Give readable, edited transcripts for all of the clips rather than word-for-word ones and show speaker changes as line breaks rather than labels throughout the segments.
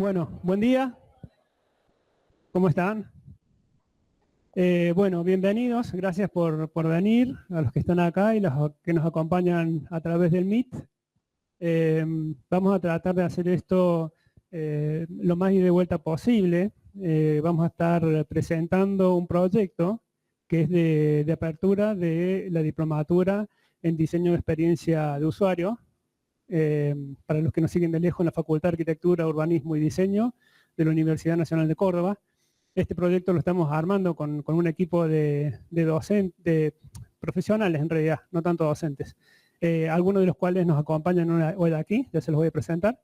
Bueno, buen día. ¿Cómo están? Bueno, bienvenidos. Gracias por venir, a los que están acá y los que nos acompañan a través del Meet. Vamos a tratar de hacer esto lo más ida y de vuelta posible. Vamos a estar presentando un proyecto que es de apertura de la diplomatura en diseño de experiencia de usuario. Para los que nos siguen de lejos, en la Facultad de Arquitectura, Urbanismo y Diseño de la Universidad Nacional de Córdoba. Este proyecto lo estamos armando con un equipo de docentes, profesionales en realidad, no tanto docentes, algunos de los cuales nos acompañan hoy aquí, ya se los voy a presentar.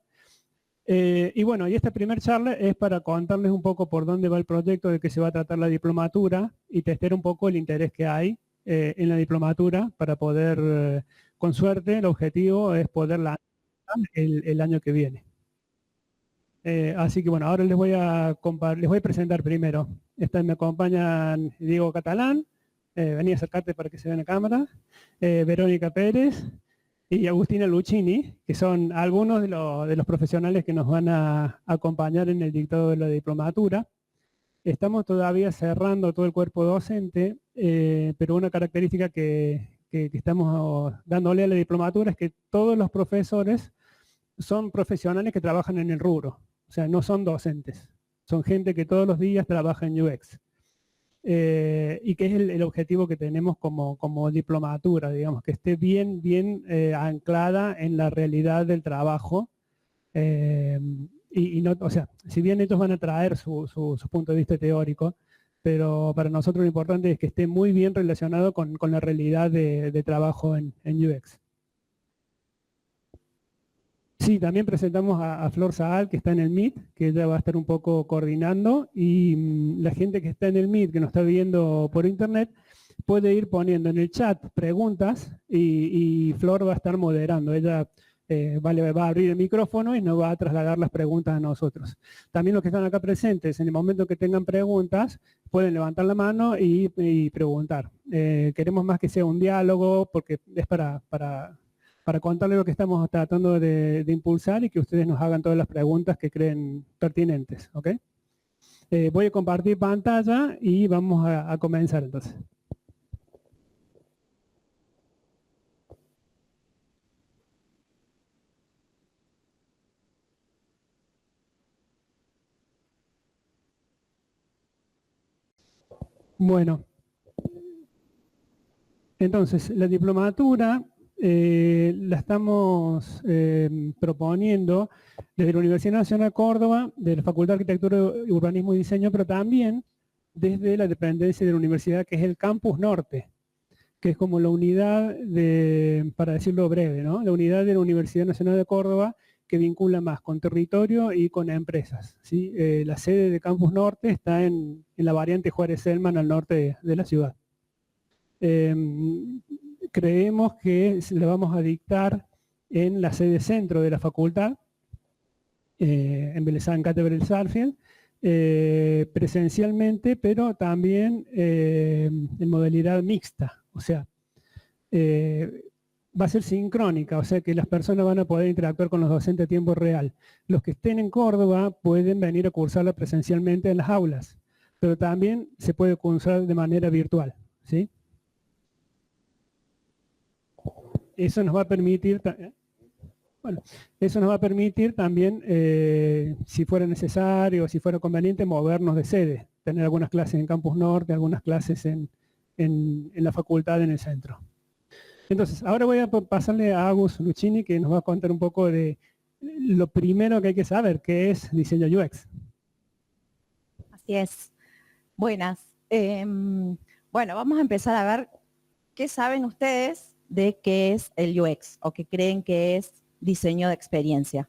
Y bueno, y esta primera charla es para contarles un poco por dónde va el proyecto, de qué se va a tratar la diplomatura y testear un poco el interés que hay en la diplomatura para poder, con suerte, el objetivo es poder lanzar el año que viene. Así que bueno, ahora les voy a presentar primero. Me acompañan Diego Catalán, vení a acercarte para que se vea en la cámara, Verónica Pérez y Agustina Luchini, que son algunos de los profesionales que nos van a acompañar en el dictado de la diplomatura. Estamos todavía cerrando todo el cuerpo docente, pero una característica que estamos dándole a la diplomatura es que todos los profesores son profesionales que trabajan en el rubro. O sea, no son docentes, son gente que todos los días trabaja en UX. Y que es el objetivo que tenemos como diplomatura, digamos, que esté bien anclada en la realidad del trabajo. Y no, o sea, si bien ellos van a traer su punto de vista teórico, pero para nosotros lo importante es que esté muy bien relacionado con la realidad de trabajo en UX. Sí, también presentamos a Flor Saal, que está en el Meet, que ella va a estar un poco coordinando, y la gente que está en el Meet, que nos está viendo por internet, puede ir poniendo en el chat preguntas y Flor va a estar moderando. Ella va a abrir el micrófono y nos va a trasladar las preguntas a nosotros. También los que están acá presentes, en el momento que tengan preguntas, pueden levantar la mano y preguntar. Queremos más que sea un diálogo, porque es para contarles lo que estamos tratando de impulsar y que ustedes nos hagan todas las preguntas que creen pertinentes. ¿Ok? Voy a compartir pantalla y vamos a comenzar entonces. Bueno, entonces la diplomatura la estamos proponiendo desde la Universidad Nacional de Córdoba, de la Facultad de Arquitectura, Urbanismo y Diseño, pero también desde la dependencia de la universidad, que es el Campus Norte, que es como la unidad para decirlo breve, ¿no? La unidad de la Universidad Nacional de Córdoba que vincula más con territorio y con empresas, ¿sí? La sede de Campus Norte está en la variante Juárez-Selman, al norte de la ciudad. Creemos que le vamos a dictar en la sede centro de la facultad, en Belezán, Cátedra del Sarfield, presencialmente, pero también en modalidad mixta, o sea, va a ser sincrónica, o sea que las personas van a poder interactuar con los docentes a tiempo real. Los que estén en Córdoba pueden venir a cursarla presencialmente en las aulas, pero también se puede cursar de manera virtual, ¿sí? Eso nos va a permitir, bueno, eso nos va a permitir también, si fuera necesario, si fuera conveniente, movernos de sede, tener algunas clases en Campus Norte, algunas clases en la facultad en el centro. Entonces, ahora voy a pasarle a Agus Luchini, que nos va a contar un poco de lo primero que hay que saber, que es diseño UX.
Así es. Buenas. Bueno, vamos a empezar a ver qué saben ustedes de qué es el UX o qué creen que es diseño de experiencia.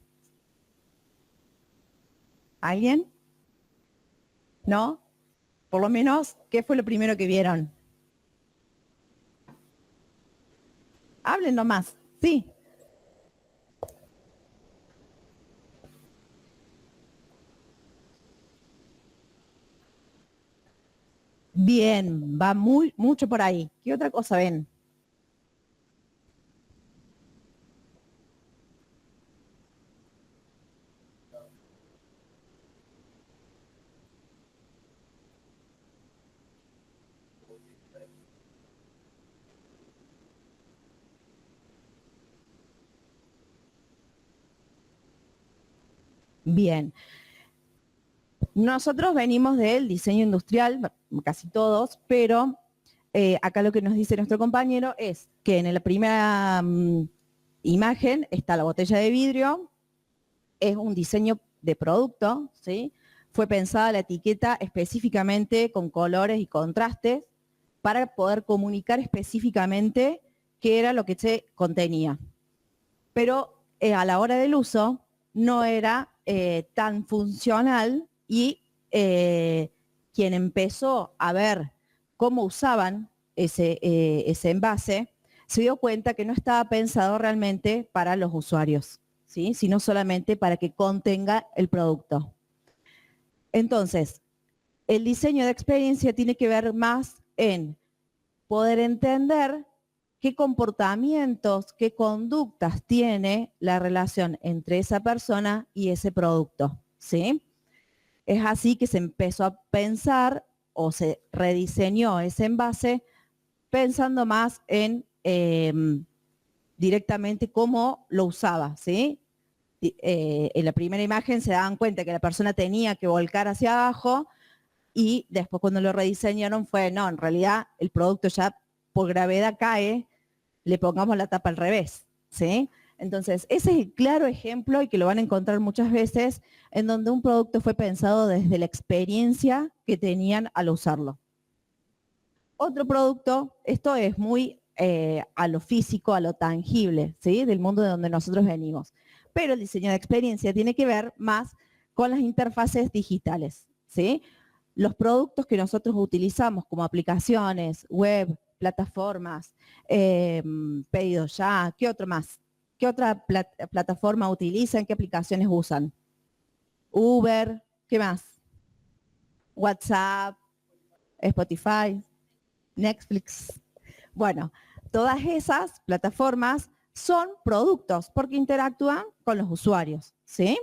¿Alguien? ¿No? Por lo menos, ¿qué fue lo primero que vieron? Hablen nomás. Sí. Bien, va mucho por ahí. ¿Qué otra cosa ven? Bien. Nosotros venimos del diseño industrial, casi todos, pero acá lo que nos dice nuestro compañero es que en la primera imagen está la botella de vidrio, es un diseño de producto, ¿sí? Fue pensada la etiqueta específicamente con colores y contrastes para poder comunicar específicamente qué era lo que se contenía. Pero a la hora del uso no era tan funcional y quien empezó a ver cómo usaban ese envase se dio cuenta que no estaba pensado realmente para los usuarios, ¿sí? Sino solamente para que contenga el producto. Entonces, el diseño de experiencia tiene que ver más en poder entender qué comportamientos, qué conductas tiene la relación entre esa persona y ese producto, ¿sí? Es así que se empezó a pensar o se rediseñó ese envase pensando más en directamente cómo lo usaba, ¿sí? En la primera imagen se daban cuenta que la persona tenía que volcar hacia abajo y después cuando lo rediseñaron fue, no, en realidad el producto ya por gravedad cae, le pongamos la tapa al revés, ¿sí? Entonces, ese es el claro ejemplo y que lo van a encontrar muchas veces en donde un producto fue pensado desde la experiencia que tenían al usarlo. Otro producto, esto es muy a lo físico, a lo tangible, ¿sí? Del mundo de donde nosotros venimos. Pero el diseño de experiencia tiene que ver más con las interfaces digitales, ¿sí? Los productos que nosotros utilizamos como aplicaciones, web, plataformas, pedido ya, ¿qué otro más? ¿Qué otra plataforma utilizan? ¿Qué aplicaciones usan? Uber, ¿qué más? WhatsApp, Spotify, Netflix. Bueno, todas esas plataformas son productos porque interactúan con los usuarios, ¿sí?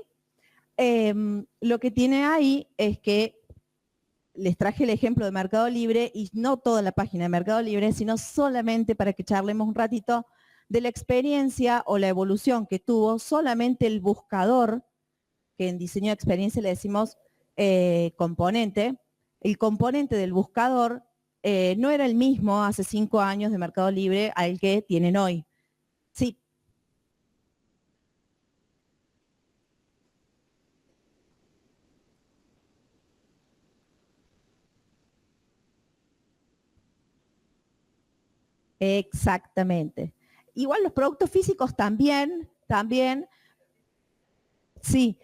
Lo que tiene ahí es que les traje el ejemplo de Mercado Libre y no toda la página de Mercado Libre, sino solamente para que charlemos un ratito de la experiencia o la evolución que tuvo solamente el buscador, que en diseño de experiencia le decimos componente. El componente del buscador no era el mismo hace 5 años de Mercado Libre al que tienen hoy. Sí. Exactamente. Igual los productos físicos también. Sí.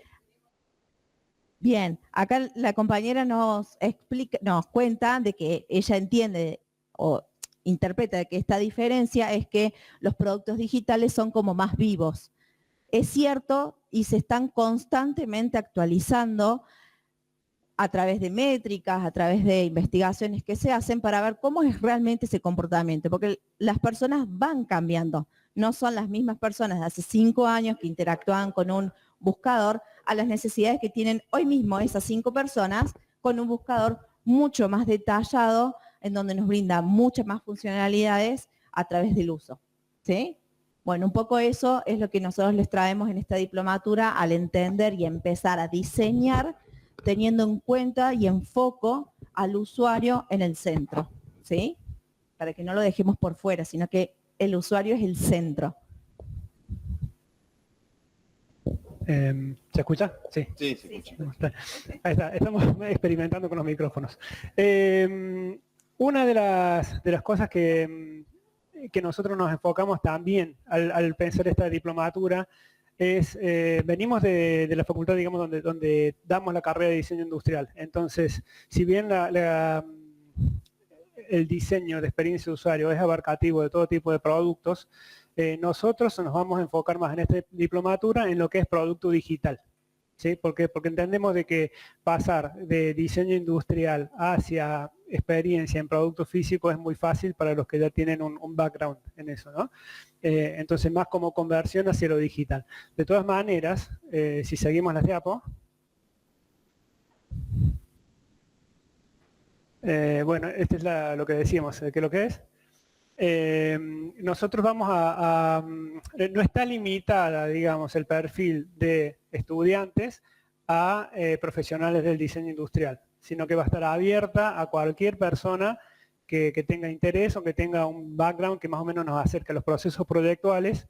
Bien, acá la compañera nos explica, nos cuenta de que ella entiende o interpreta que esta diferencia es que los productos digitales son como más vivos. Es cierto y se están constantemente actualizando a través de métricas, a través de investigaciones que se hacen para ver cómo es realmente ese comportamiento, porque las personas van cambiando. No son las mismas personas de hace 5 años que interactúan con un buscador a las necesidades que tienen hoy mismo esas 5 personas con un buscador mucho más detallado en donde nos brinda muchas más funcionalidades a través del uso, ¿sí? Bueno, un poco eso es lo que nosotros les traemos en esta diplomatura al entender y empezar a diseñar teniendo en cuenta y en foco al usuario en el centro, ¿sí? Para que no lo dejemos por fuera, sino que el usuario es el centro.
¿Se escucha? Sí.
Sí, se escucha.
Ahí está, estamos experimentando con los micrófonos. Una de las cosas que nosotros nos enfocamos también al pensar esta diplomatura es, venimos de la facultad, digamos, donde damos la carrera de diseño industrial. Entonces, si bien el diseño de experiencia de usuario es abarcativo de todo tipo de productos, nosotros nos vamos a enfocar más en esta diplomatura en lo que es producto digital. ¿Sí? Porque entendemos de que pasar de diseño industrial hacia experiencia en producto físico es muy fácil para los que ya tienen un background en eso, ¿no? Entonces más como conversión hacia lo digital. De todas maneras, si seguimos las diapos, bueno, este es lo que decíamos, ¿qué es lo que es? Nosotros vamos no está limitada, digamos, el perfil de estudiantes a profesionales del diseño industrial, sino que va a estar abierta a cualquier persona que tenga interés o que tenga un background que más o menos nos acerque a los procesos proyectuales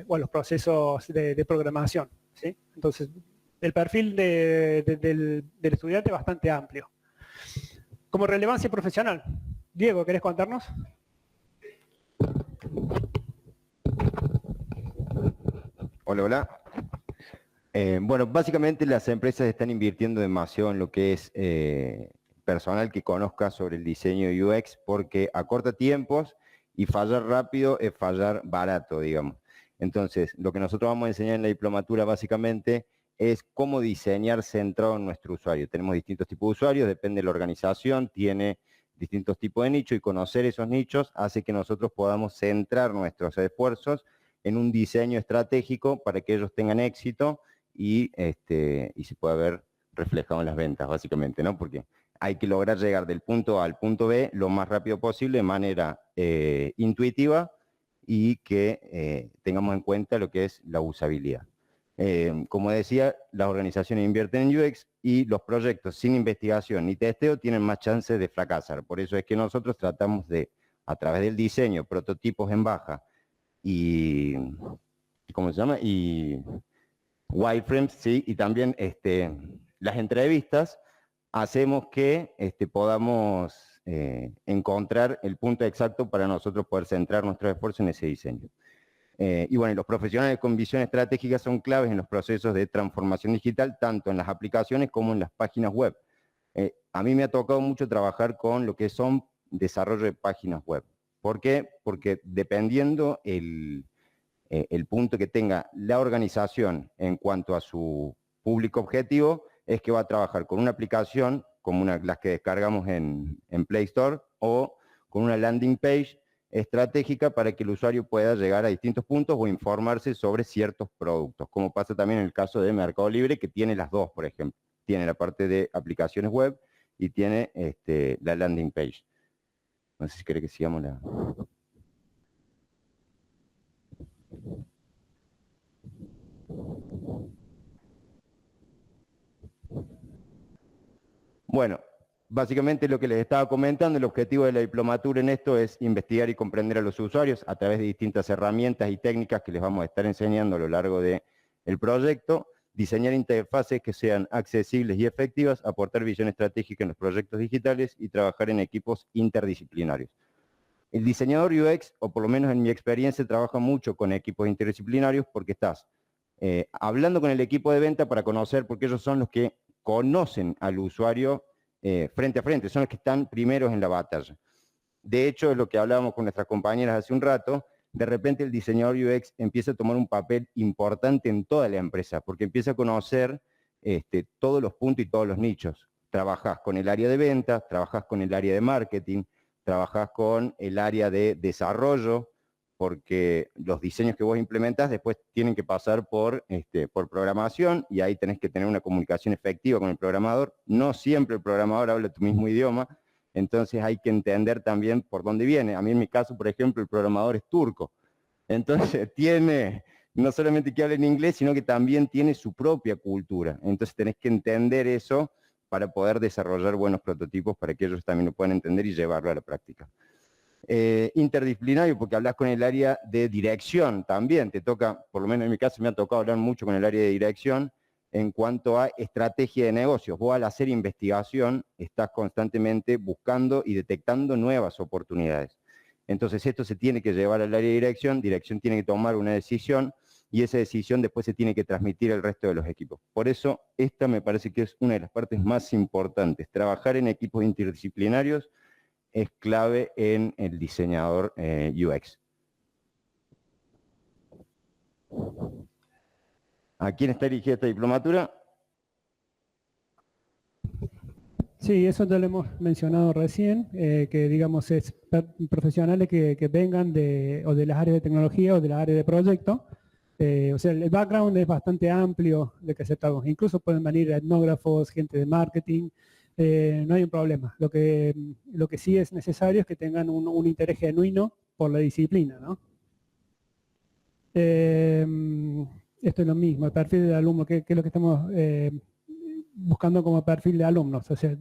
o a los procesos de programación, ¿sí? Entonces, el perfil del estudiante es bastante amplio. Como relevancia profesional, Diego, ¿querés contarnos?
Hola, hola. Bueno, básicamente las empresas están invirtiendo demasiado en lo que es personal que conozca sobre el diseño UX, porque acorta tiempos y fallar rápido es fallar barato, digamos. Entonces, lo que nosotros vamos a enseñar en la diplomatura básicamente es cómo diseñar centrado en nuestro usuario. Tenemos distintos tipos de usuarios, depende de la organización, tiene distintos tipos de nichos y conocer esos nichos hace que nosotros podamos centrar nuestros esfuerzos en un diseño estratégico para que ellos tengan éxito y se pueda ver reflejado en las ventas, básicamente, ¿no? Porque hay que lograr llegar del punto A al punto B lo más rápido posible de manera intuitiva y que tengamos en cuenta lo que es la usabilidad. Como decía, las organizaciones invierten en UX y los proyectos sin investigación ni testeo tienen más chances de fracasar. Por eso es que nosotros tratamos de, a través del diseño, prototipos en baja y, ¿cómo se llama? Y wireframes, sí, y también las entrevistas, hacemos que podamos encontrar el punto exacto para nosotros poder centrar nuestros esfuerzos en ese diseño. Y bueno, los profesionales con visión estratégica son claves en los procesos de transformación digital, tanto en las aplicaciones como en las páginas web. A mí me ha tocado mucho trabajar con lo que son desarrollo de páginas web. ¿Por qué? Porque dependiendo el punto que tenga la organización en cuanto a su público objetivo, es que va a trabajar con una aplicación como las que descargamos en Play Store o con una landing page estratégica para que el usuario pueda llegar a distintos puntos o informarse sobre ciertos productos, como pasa también en el caso de Mercado Libre, que tiene las dos, por ejemplo. Tiene la parte de aplicaciones web y tiene la landing page. No sé si quiere que sigamos la... Bueno, básicamente lo que les estaba comentando, el objetivo de la diplomatura en esto es investigar y comprender a los usuarios a través de distintas herramientas y técnicas que les vamos a estar enseñando a lo largo del proyecto, diseñar interfaces que sean accesibles y efectivas, aportar visión estratégica en los proyectos digitales y trabajar en equipos interdisciplinarios. El diseñador UX, o por lo menos en mi experiencia, trabaja mucho con equipos interdisciplinarios porque estás hablando con el equipo de venta para conocer, porque ellos son los que conocen al usuario frente a frente, son los que están primeros en la batalla. De hecho, es lo que hablábamos con nuestras compañeras hace un rato, de repente el diseñador UX empieza a tomar un papel importante en toda la empresa, porque empieza a conocer todos los puntos y todos los nichos. Trabajás con el área de ventas, trabajás con el área de marketing, trabajás con el área de desarrollo, porque los diseños que vos implementás después tienen que pasar por programación y ahí tenés que tener una comunicación efectiva con el programador. No siempre el programador habla tu mismo idioma, entonces hay que entender también por dónde viene. A mí en mi caso, por ejemplo, el programador es turco. Entonces tiene no solamente que habla en inglés, sino que también tiene su propia cultura. Entonces tenés que entender eso para poder desarrollar buenos prototipos para que ellos también lo puedan entender y llevarlo a la práctica. Interdisciplinario, porque hablas con el área de dirección también, te toca, por lo menos en mi caso me ha tocado hablar mucho con el área de dirección en cuanto a estrategia de negocios. Vos al hacer investigación estás constantemente buscando y detectando nuevas oportunidades. Entonces esto se tiene que llevar al área de dirección tiene que tomar una decisión y esa decisión después se tiene que transmitir al resto de los equipos. Por eso esta me parece que es una de las partes más importantes, trabajar en equipos interdisciplinarios es clave en el diseñador UX. ¿A quién está dirigida esta diplomatura?
Sí, eso ya lo hemos mencionado recién, que digamos es profesionales que vengan de las áreas de tecnología o de las áreas de proyecto. O sea, el background es bastante amplio de que aceptamos. Incluso pueden venir etnógrafos, gente de marketing, no hay un problema. Lo que sí es necesario es que tengan un interés genuino por la disciplina, ¿no? esto es lo mismo, el perfil del alumno, que es lo que estamos buscando como perfil de alumnos. O sea,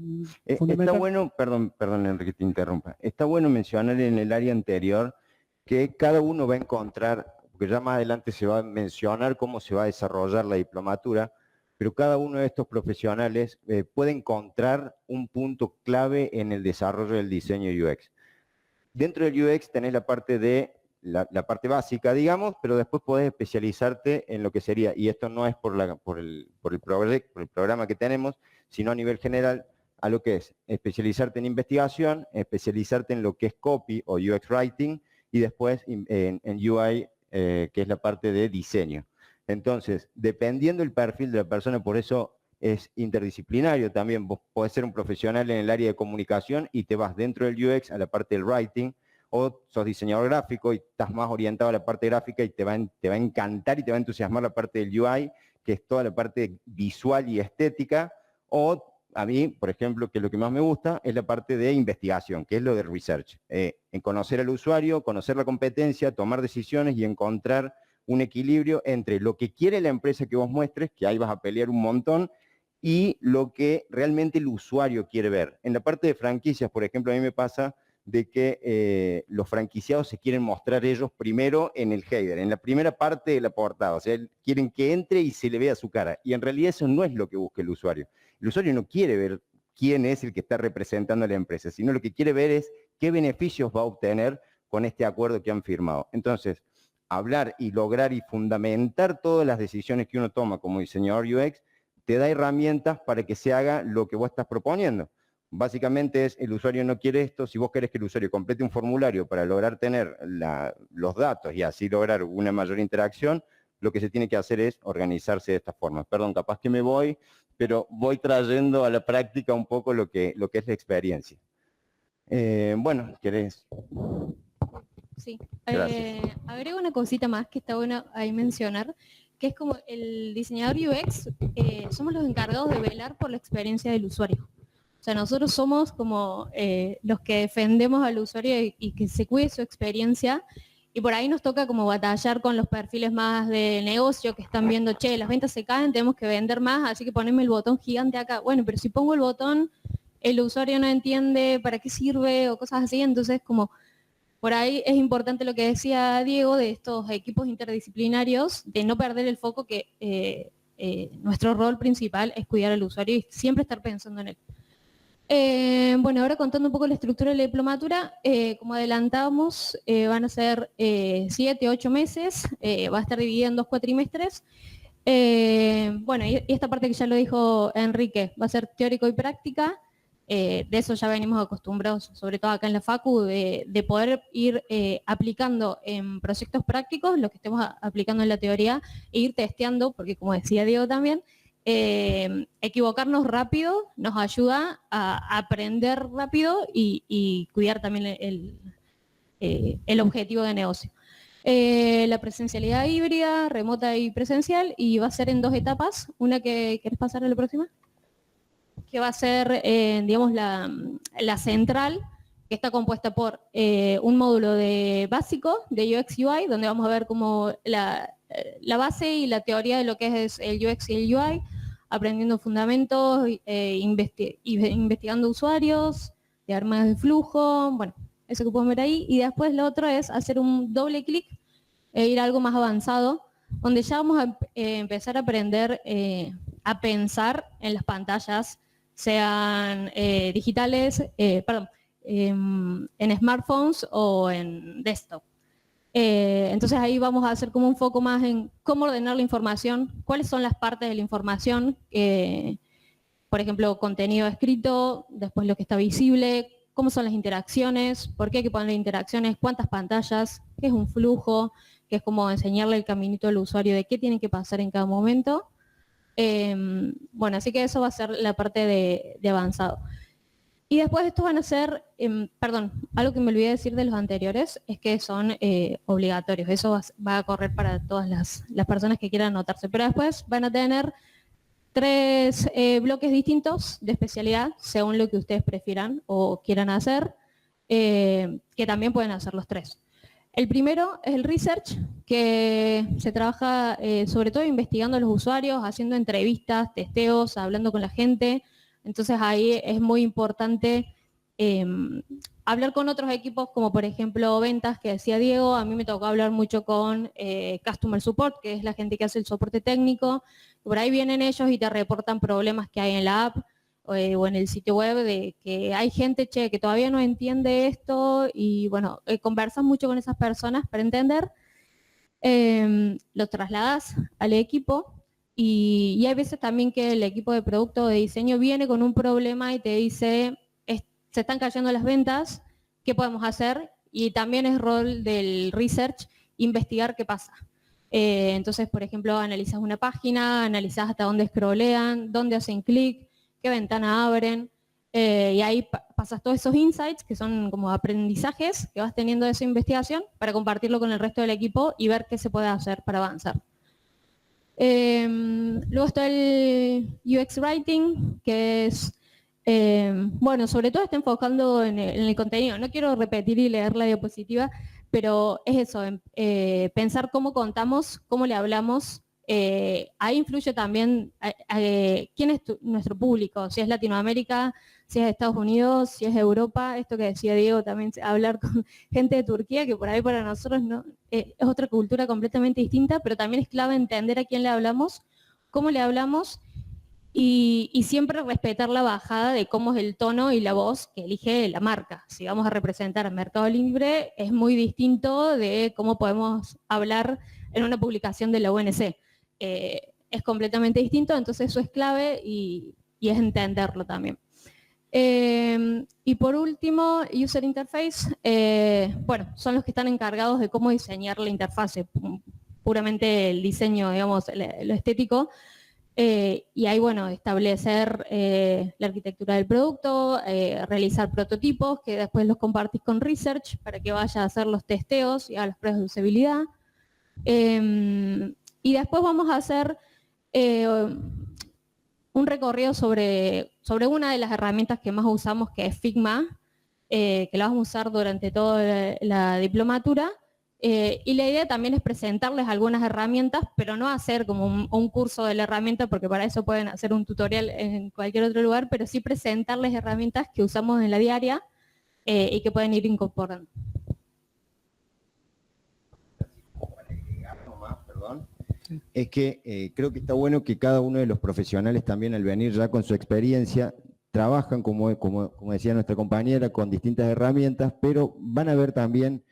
está bueno, perdón Enrique, te interrumpa, está bueno mencionar en el área anterior que cada uno va a encontrar, porque ya más adelante se va a mencionar cómo se va a desarrollar la diplomatura, pero cada uno de estos profesionales puede encontrar un punto clave en el desarrollo del diseño UX. Dentro del UX tenés la parte de la parte básica, digamos, pero después podés especializarte en lo que sería, y esto no es por el programa que tenemos, sino a nivel general, a lo que es especializarte en investigación, especializarte en lo que es copy o UX writing, y después en UI, que es la parte de diseño. Entonces, dependiendo del perfil de la persona, por eso es interdisciplinario también. Vos podés ser un profesional en el área de comunicación y te vas dentro del UX a la parte del writing, o sos diseñador gráfico y estás más orientado a la parte gráfica y te va a encantar y te va a entusiasmar la parte del UI, que es toda la parte visual y estética, o a mí, por ejemplo, que lo que más me gusta es la parte de investigación, que es lo de research, en conocer al usuario, conocer la competencia, tomar decisiones y encontrar un equilibrio entre lo que quiere la empresa que vos muestres, que ahí vas a pelear un montón, y lo que realmente el usuario quiere ver. En la parte de franquicias, por ejemplo, a mí me pasa de que los franquiciados se quieren mostrar ellos primero en el header, en la primera parte de la portada, o sea, quieren que entre y se le vea su cara, y en realidad eso no es lo que busca el usuario. El usuario no quiere ver quién es el que está representando a la empresa, sino lo que quiere ver es qué beneficios va a obtener con este acuerdo que han firmado. Entonces, hablar y lograr y fundamentar todas las decisiones que uno toma como diseñador UX te da herramientas para que se haga lo que vos estás proponiendo. Básicamente es, el usuario no quiere esto, si vos querés que el usuario complete un formulario para lograr tener los datos y así lograr una mayor interacción, lo que se tiene que hacer es organizarse de esta forma. Perdón, capaz que me voy, pero voy trayendo a la práctica un poco lo que es la experiencia. Bueno, ¿querés?
Sí, agrego una cosita más que está bueno ahí mencionar, que es como el diseñador UX, somos los encargados de velar por la experiencia del usuario. O sea, nosotros somos como los que defendemos al usuario y que se cuide su experiencia, y por ahí nos toca como batallar con los perfiles más de negocio que están viendo, che, las ventas se caen, tenemos que vender más, así que poneme el botón gigante acá. Bueno, pero si pongo el botón, el usuario no entiende para qué sirve o cosas así, entonces como por ahí es importante lo que decía Diego de estos equipos interdisciplinarios, de no perder el foco que nuestro rol principal es cuidar al usuario y siempre estar pensando en él. Bueno, ahora contando un poco la estructura de la diplomatura, como adelantamos, van a ser 7, 8 meses, va a estar dividida en 2 cuatrimestres. Bueno, y esta parte que ya lo dijo Enrique, va a ser teórico y práctica. De eso ya venimos acostumbrados, sobre todo acá en la Facu, de poder ir aplicando en proyectos prácticos lo que estemos aplicando en la teoría e ir testeando, porque como decía Diego también, equivocarnos rápido nos ayuda a aprender rápido y cuidar también el objetivo de negocio. La presencialidad híbrida, remota y presencial, y va a ser en 2 etapas. Una que, ¿querés pasar a la próxima? Que va a ser, digamos, la central, que está compuesta por un módulo de básico de UX UI, donde vamos a ver como la base y la teoría de lo que es el UX y el UI, aprendiendo fundamentos, investigando usuarios, diagramas de flujo, bueno, eso que pueden ver ahí. Y después lo otro es hacer un doble clic e ir a algo más avanzado, donde ya vamos a empezar a aprender a pensar en las pantallas, sean digitales, en smartphones o en desktop. Entonces ahí vamos a hacer como un foco más en cómo ordenar la información, cuáles son las partes de la información, por ejemplo, contenido escrito, después lo que está visible, cómo son las interacciones, por qué hay que poner interacciones, cuántas pantallas, qué es un flujo, que es como enseñarle el caminito al usuario de qué tiene que pasar en cada momento. Bueno, así que eso va a ser la parte de avanzado. Y después estos van a ser, perdón, algo que me olvidé decir de los anteriores, es que son obligatorios. Eso va a correr para todas las personas que quieran anotarse. Pero después van a tener 3 bloques distintos de especialidad, según lo que ustedes prefieran o quieran hacer, que también pueden hacer los 3. El primero es el research, que se trabaja sobre todo investigando a los usuarios, haciendo entrevistas, testeos, hablando con la gente. Entonces ahí es muy importante hablar con otros equipos, como por ejemplo ventas, que decía Diego. A mí me tocó hablar mucho con Customer Support, que es la gente que hace el soporte técnico. Por ahí vienen ellos y te reportan problemas que hay en la app o en el sitio web, de que hay gente, que todavía no entiende esto, y bueno, conversas mucho con esas personas para entender. Lo trasladas al equipo y hay veces también que el equipo de producto o de diseño viene con un problema y te dice, se están cayendo las ventas, ¿qué podemos hacer? Y también es rol del research investigar qué pasa. Entonces, por ejemplo, analizas una página, analizas hasta dónde scrollean, dónde hacen clic, qué ventana abren, y ahí pasas todos esos insights, que son como aprendizajes que vas teniendo de esa investigación, para compartirlo con el resto del equipo y ver qué se puede hacer para avanzar. Luego está el UX Writing, que es, bueno, sobre todo está enfocando en el contenido. No quiero repetir y leer la diapositiva, pero es eso, pensar cómo contamos, cómo le hablamos. Ahí influye también quién es nuestro público, si es Latinoamérica, si es Estados Unidos, si es Europa. Esto que decía Diego también, hablar con gente de Turquía, que por ahí para nosotros no, es otra cultura completamente distinta, pero también es clave entender a quién le hablamos, cómo le hablamos, y siempre respetar la bajada de cómo es el tono y la voz que elige la marca. Si vamos a representar a Mercado Libre, es muy distinto de cómo podemos hablar en una publicación de la UNC. Es completamente distinto, entonces eso es clave y es entenderlo también. Y por último, User Interface, bueno, son los que están encargados de cómo diseñar la interfase, puramente el diseño, digamos, lo estético. Y ahí, bueno, establecer la arquitectura del producto, realizar prototipos que después los compartís con Research para que vaya a hacer los testeos y a las pruebas de usabilidad. Y después vamos a hacer un recorrido sobre una de las herramientas que más usamos, que es Figma, que la vamos a usar durante toda la diplomatura. Y la idea también es presentarles algunas herramientas, pero no hacer como un curso de la herramienta, porque para eso pueden hacer un tutorial en cualquier otro lugar, pero sí presentarles herramientas que usamos en la diaria y que pueden ir incorporando.
Es que creo que está bueno que cada uno de los profesionales también, al venir ya con su experiencia, trabajan, como decía nuestra compañera, con distintas herramientas, pero van a ver también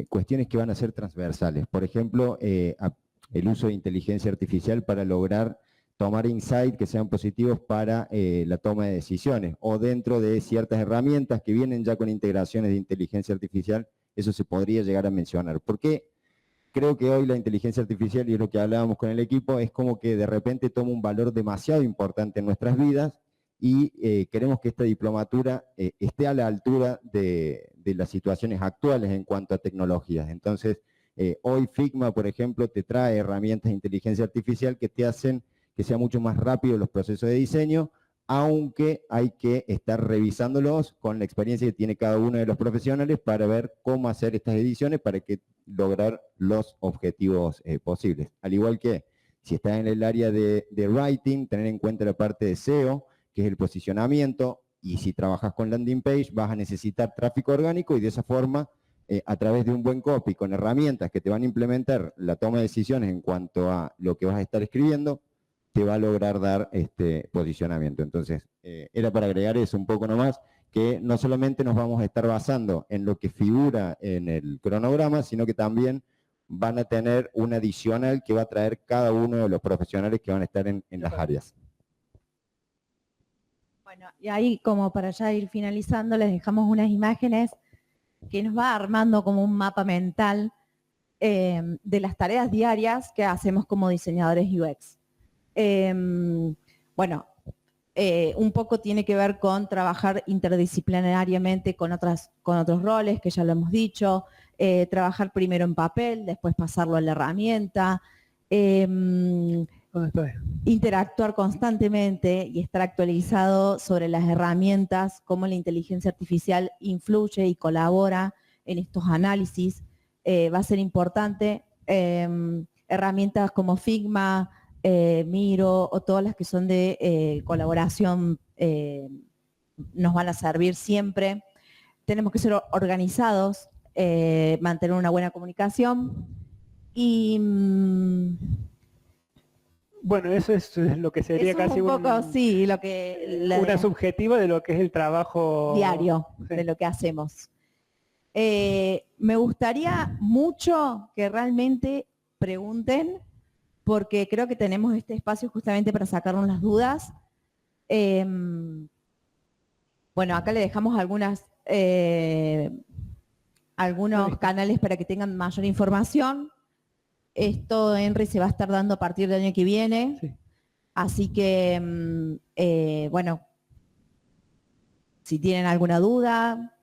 cuestiones que van a ser transversales. Por ejemplo, el uso de inteligencia artificial para lograr tomar insights que sean positivos para la toma de decisiones, o dentro de ciertas herramientas que vienen ya con integraciones de inteligencia artificial, eso se podría llegar a mencionar. ¿Por qué? Creo que hoy la inteligencia artificial, y es lo que hablábamos con el equipo, es como que de repente toma un valor demasiado importante en nuestras vidas, y queremos que esta diplomatura esté a la altura de las situaciones actuales en cuanto a tecnologías. Entonces, hoy Figma, por ejemplo, te trae herramientas de inteligencia artificial que te hacen que sea mucho más rápido los procesos de diseño, aunque hay que estar revisándolos con la experiencia que tiene cada uno de los profesionales para ver cómo hacer estas ediciones para que lograr los objetivos posibles. Al igual que si estás en el área de writing, tener en cuenta la parte de SEO, que es el posicionamiento, y si trabajas con landing page vas a necesitar tráfico orgánico, y de esa forma, a través de un buen copy, con herramientas que te van a implementar la toma de decisiones en cuanto a lo que vas a estar escribiendo, te va a lograr dar este posicionamiento. Entonces, era para agregar eso un poco nomás, que no solamente nos vamos a estar basando en lo que figura en el cronograma, sino que también van a tener un adicional que va a traer cada uno de los profesionales que van a estar en las áreas.
Bueno, y ahí como para ya ir finalizando, les dejamos unas imágenes que nos va armando como un mapa mental de las tareas diarias que hacemos como diseñadores UX. Bueno, un poco tiene que ver con trabajar interdisciplinariamente con otros roles, que ya lo hemos dicho, trabajar primero en papel, después pasarlo a la herramienta, interactuar constantemente y estar actualizado sobre las herramientas, cómo la inteligencia artificial influye y colabora en estos análisis. Va a ser importante herramientas como Figma, Miro o todas las que son de colaboración nos van a servir siempre. Tenemos que ser organizados, mantener una buena comunicación y
bueno, eso es lo que sería
eso
casi
un poco, sí, lo que
una subjetiva de lo que es el trabajo
diario
sí.
de lo que hacemos. Me gustaría mucho que realmente pregunten, porque creo que tenemos este espacio justamente para sacarnos las dudas. Bueno, acá le dejamos algunos canales para que tengan mayor información. Esto, Henry, se va a estar dando a partir del año que viene.
Sí.
Así que, bueno, si tienen alguna duda.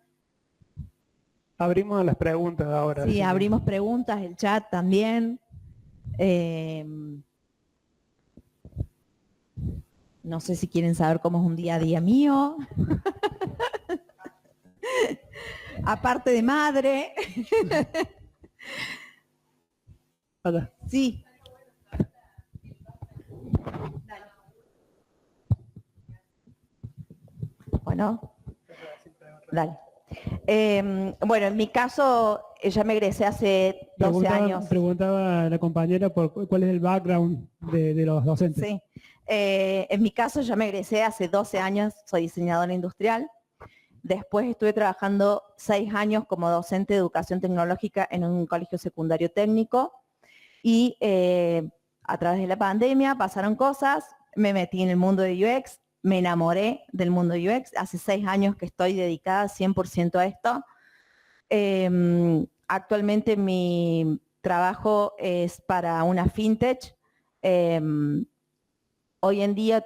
Abrimos las preguntas ahora.
Sí, abrimos preguntas, el chat también. No sé si quieren saber cómo es un día a día mío. Aparte de madre. Sí. Bueno, dale. Bueno, en mi caso, ya me egresé hace 12 años.
Preguntaba la compañera por cuál es el background de los docentes.
Sí. En mi caso, ya me egresé hace 12 años, soy diseñadora industrial. Después estuve trabajando 6 años como docente de educación tecnológica en un colegio secundario técnico. Y a través de la pandemia pasaron cosas, me metí en el mundo de UX, me enamoré del mundo de UX. Hace 6 años que estoy dedicada 100% a esto. Actualmente mi trabajo es para una fintech. Hoy en día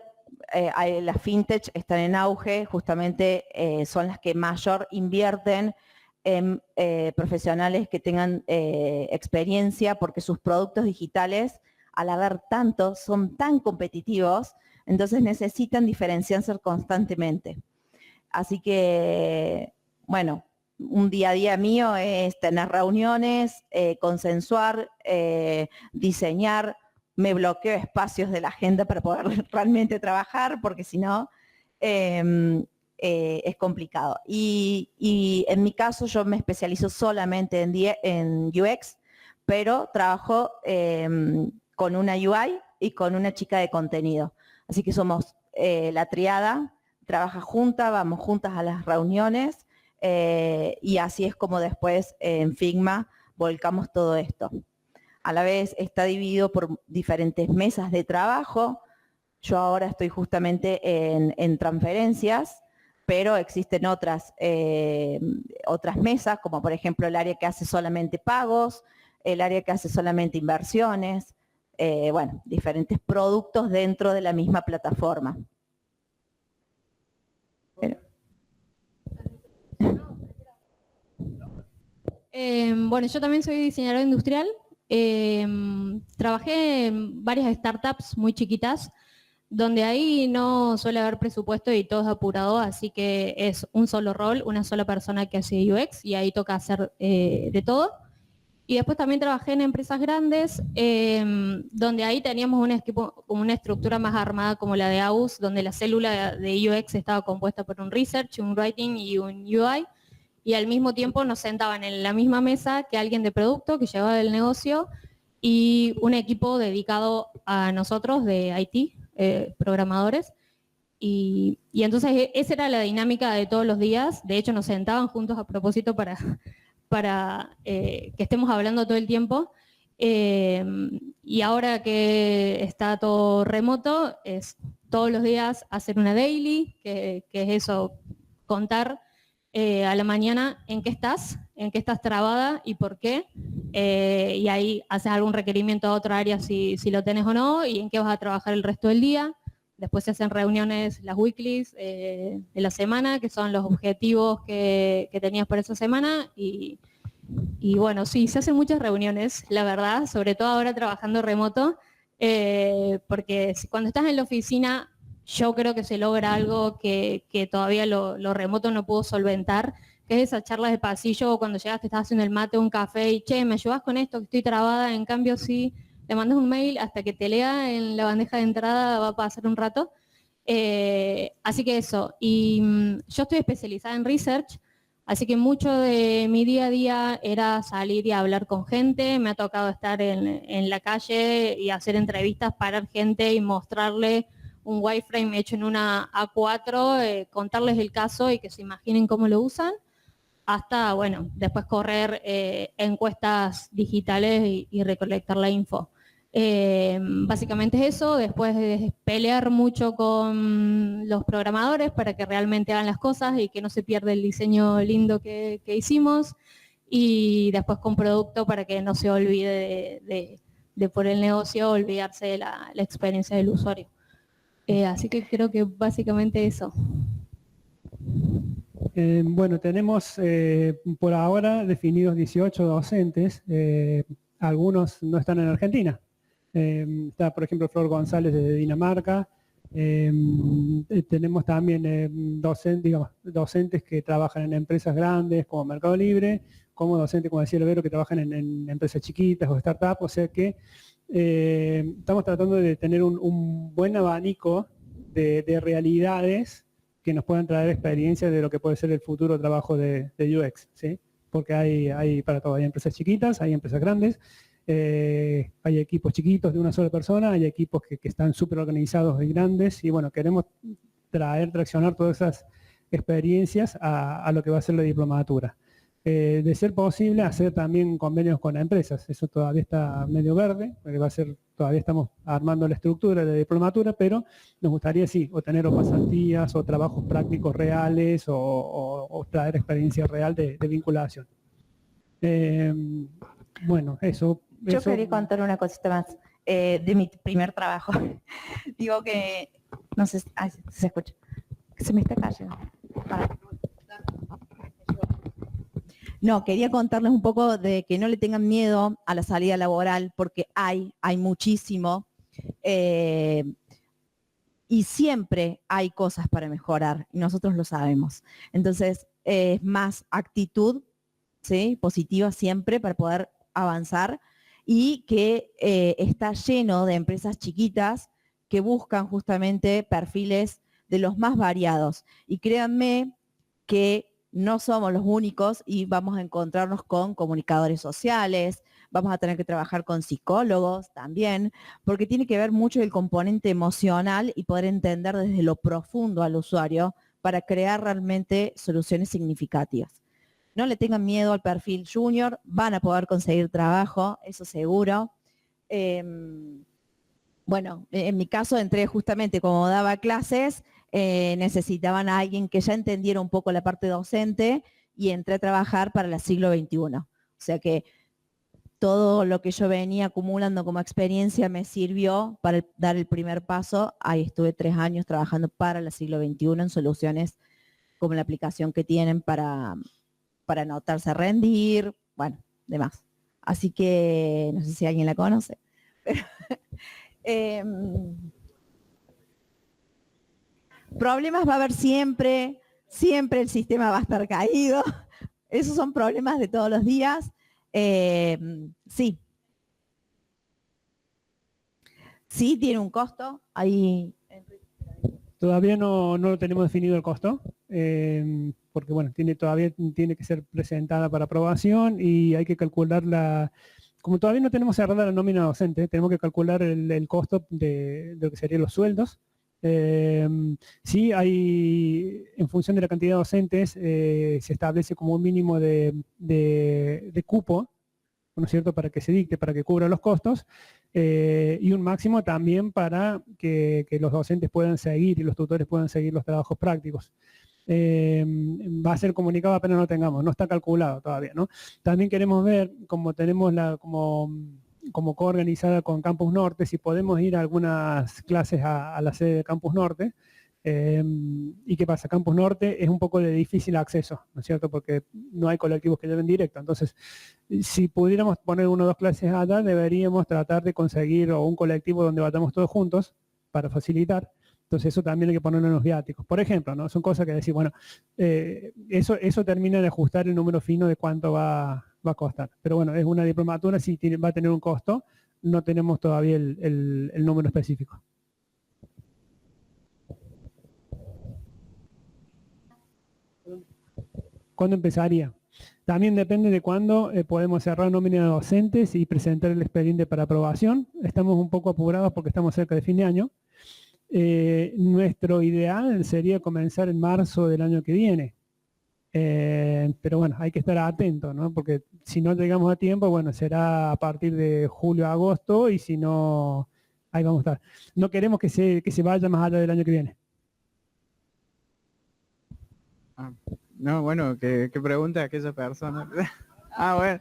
las fintech están en auge, justamente son las que mayor invierten en profesionales que tengan experiencia, porque sus productos digitales, al haber tantos, son tan competitivos, entonces necesitan diferenciarse constantemente. Así que, bueno, un día a día mío es tener reuniones, consensuar, diseñar. Me bloqueo espacios de la agenda para poder realmente trabajar, porque si no, es complicado. Y en mi caso yo me especializo solamente en UX, pero trabajo con una UI y con una chica de contenido. Así que somos la triada, trabaja juntas, vamos juntas a las reuniones y así es como después en Figma volcamos todo esto. A la vez está dividido por diferentes mesas de trabajo. Yo ahora estoy justamente en transferencias, pero existen otras mesas, como por ejemplo el área que hace solamente pagos, el área que hace solamente inversiones, bueno, diferentes productos dentro de la misma plataforma.
Bueno, yo también soy diseñadora industrial. Trabajé en varias startups muy chiquitas, donde ahí no suele haber presupuesto y todo es apurado, así que es un solo rol, una sola persona que hace UX y ahí toca hacer de todo. Y después también trabajé en empresas grandes, donde ahí teníamos un equipo, como una estructura más armada como la de AUS, donde la célula de UX estaba compuesta por un Research, un Writing y un UI, y al mismo tiempo nos sentaban en la misma mesa que alguien de producto que llevaba el negocio y un equipo dedicado a nosotros de IT, programadores. Y entonces esa era la dinámica de todos los días. De hecho nos sentaban juntos a propósito para que estemos hablando todo el tiempo. Y ahora que está todo remoto, es todos los días hacer una daily, que es eso, contar a la mañana en qué estás trabada y por qué, y ahí haces algún requerimiento a otra área si lo tenés o no, y en qué vas a trabajar el resto del día. Después se hacen reuniones, las weeklies de la semana, que son los objetivos que tenías para esa semana, y bueno, sí, se hacen muchas reuniones, la verdad, sobre todo ahora trabajando remoto, porque cuando estás en la oficina, yo creo que se logra algo que todavía lo remoto no pudo solventar, que es esa charla de pasillo cuando llegas, te estás haciendo el mate o un café y, che, ¿me ayudas con esto? Que estoy trabada. En cambio, si le mandas un mail hasta que te lea en la bandeja de entrada va a pasar un rato. Así que eso. Y yo estoy especializada en research, así que mucho de mi día a día era salir y hablar con gente. Me ha tocado estar en la calle y hacer entrevistas, parar gente y mostrarle un wireframe hecho en una A4, contarles el caso y que se imaginen cómo lo usan, hasta, bueno, después correr encuestas digitales y recolectar la info. Básicamente es eso. Después de pelear mucho con los programadores para que realmente hagan las cosas y que no se pierda el diseño lindo que hicimos, y después con producto para que no se olvide de por el negocio olvidarse de la experiencia del usuario. Así que creo que básicamente eso.
Bueno, tenemos por ahora definidos 18 docentes. Algunos no están en Argentina. Está, por ejemplo, Flor González de Dinamarca. Tenemos también docentes que trabajan en empresas grandes como Mercado Libre, como docentes, como decía Vero, que trabajan en empresas chiquitas o startups. O sea que estamos tratando de tener un buen abanico de realidades que nos puedan traer experiencias de lo que puede ser el futuro trabajo de UX, ¿sí? Porque hay para todo, hay empresas chiquitas, hay empresas grandes, hay equipos chiquitos de una sola persona, hay equipos que están súper organizados y grandes, y bueno, queremos traccionar todas esas experiencias a lo que va a ser la diplomatura. De ser posible, hacer también convenios con empresas. Eso todavía está medio verde, porque todavía estamos armando la estructura de la diplomatura, pero nos gustaría, sí, o tener pasantías o trabajos prácticos reales o traer experiencia real de vinculación. Bueno, eso.
Yo quería contar una cosita más de mi primer trabajo. Digo que, no sé, se escucha, que se me está cayendo. No, quería contarles un poco de que no le tengan miedo a la salida laboral, porque hay muchísimo, y siempre hay cosas para mejorar, y nosotros lo sabemos. Entonces, es más actitud, ¿sí?, positiva siempre para poder avanzar, y que está lleno de empresas chiquitas que buscan justamente perfiles de los más variados. Y créanme que no somos los únicos y vamos a encontrarnos con comunicadores sociales, vamos a tener que trabajar con psicólogos también, porque tiene que ver mucho el componente emocional y poder entender desde lo profundo al usuario para crear realmente soluciones significativas. No le tengan miedo al perfil junior, van a poder conseguir trabajo, eso seguro. Bueno, en mi caso entré justamente como daba clases, necesitaban a alguien que ya entendiera un poco la parte docente y entré a trabajar para el siglo XXI. O sea que todo lo que yo venía acumulando como experiencia me sirvió para dar el primer paso. Ahí estuve 3 años trabajando para el siglo XXI en soluciones como la aplicación que tienen para anotarse a rendir, bueno, demás. Así que no sé si alguien la conoce. Pero, problemas va a haber siempre, siempre el sistema va a estar caído. Esos son problemas de todos los días. Sí. Sí, tiene un costo. Ahí.
Todavía no lo tenemos definido el costo, porque bueno, todavía tiene que ser presentada para aprobación y hay que calcular como todavía no tenemos cerrada la nómina docente, tenemos que calcular el costo de lo que serían los sueldos. Sí, en función de la cantidad de docentes, se establece como un mínimo de cupo, ¿no es cierto?, para que se dicte, para que cubra los costos, y un máximo también para que los docentes puedan seguir y los tutores puedan seguir los trabajos prácticos. Va a ser comunicado apenas lo tengamos, no está calculado todavía, ¿no? También queremos ver, como tenemos como coorganizada con Campus Norte, si podemos ir a algunas clases a la sede de Campus Norte. ¿Y qué pasa? Campus Norte es un poco de difícil acceso, ¿no es cierto?, porque no hay colectivos que lleven directo. Entonces, si pudiéramos poner 1 o 2 clases allá, deberíamos tratar de conseguir un colectivo donde vayamos todos juntos para facilitar. Entonces eso también hay que ponerlo en los viáticos. Por ejemplo, ¿no? Son cosas que decir, bueno, eso termina de ajustar el número fino de cuánto va a costar. Pero bueno, es una diplomatura, sí va a tener un costo, no tenemos todavía el número específico. ¿Cuándo empezaría? También depende de cuándo podemos cerrar nómina de docentes y presentar el expediente para aprobación. Estamos un poco apurados porque estamos cerca de fin de año. Nuestro ideal sería comenzar en marzo del año que viene. Pero bueno, hay que estar atentos, ¿no? Porque si no llegamos a tiempo, bueno, será a partir de julio, agosto, y si no, ahí vamos a estar. No queremos que se vaya más allá del año que viene.
No, bueno, ¿qué pregunta aquella persona? Bueno,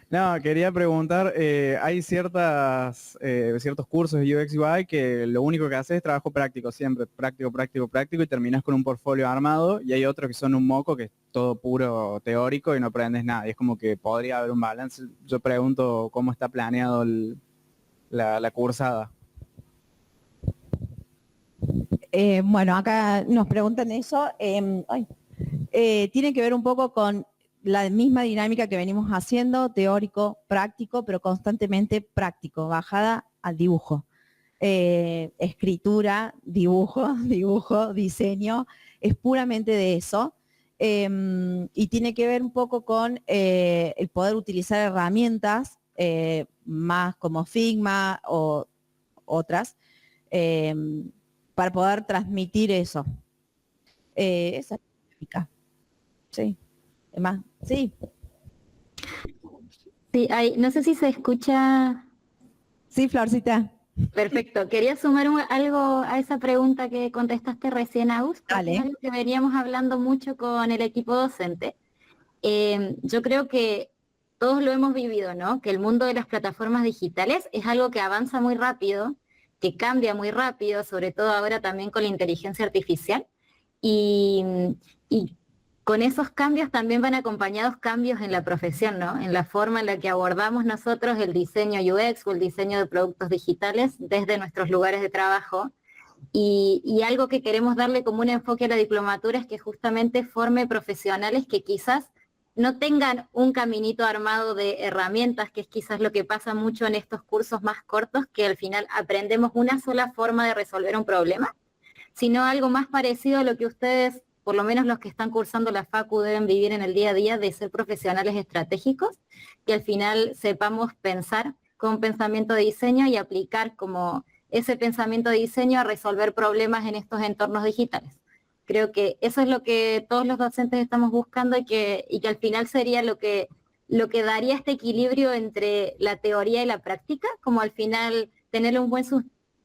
no, quería preguntar, hay ciertos cursos de UX UI que lo único que haces es trabajo práctico, siempre práctico, y terminas con un portfolio armado, y hay otros que son un moco, que es todo puro teórico y no aprendes nada, y es como que podría haber un balance. Yo pregunto cómo está planeado la cursada.
Bueno, acá nos preguntan eso. Tiene que ver un poco con la misma dinámica que venimos haciendo, teórico, práctico, pero constantemente práctico, bajada al dibujo. Escritura, dibujo, diseño, es puramente de eso. Y tiene que ver un poco con el poder utilizar herramientas más como Figma o otras para poder transmitir eso. Esa dinámica. Sí. ¿Más? Sí.
Sí, no sé si se escucha.
Sí, Florcita.
Perfecto. Quería sumar algo a esa pregunta que contestaste recién, Agus.
Vale.
Es algo que veníamos hablando mucho con el equipo docente. Yo creo que todos lo hemos vivido, ¿no? Que el mundo de las plataformas digitales es algo que avanza muy rápido, que cambia muy rápido, sobre todo ahora también con la inteligencia artificial. Y con esos cambios también van acompañados cambios en la profesión, ¿no? En la forma en la que abordamos nosotros el diseño UX o el diseño de productos digitales desde nuestros lugares de trabajo. Y algo que queremos darle como un enfoque a la diplomatura es que justamente forme profesionales que quizás no tengan un caminito armado de herramientas, que es quizás lo que pasa mucho en estos cursos más cortos, que al final aprendemos una sola forma de resolver un problema, sino algo más parecido a lo que ustedes, por lo menos los que están cursando la facu, deben vivir en el día a día, de ser profesionales estratégicos, que al final sepamos pensar con pensamiento de diseño y aplicar como ese pensamiento de diseño a resolver problemas en estos entornos digitales. Creo que eso es lo que todos los docentes estamos buscando y que al final sería lo que daría este equilibrio entre la teoría y la práctica, como al final tener un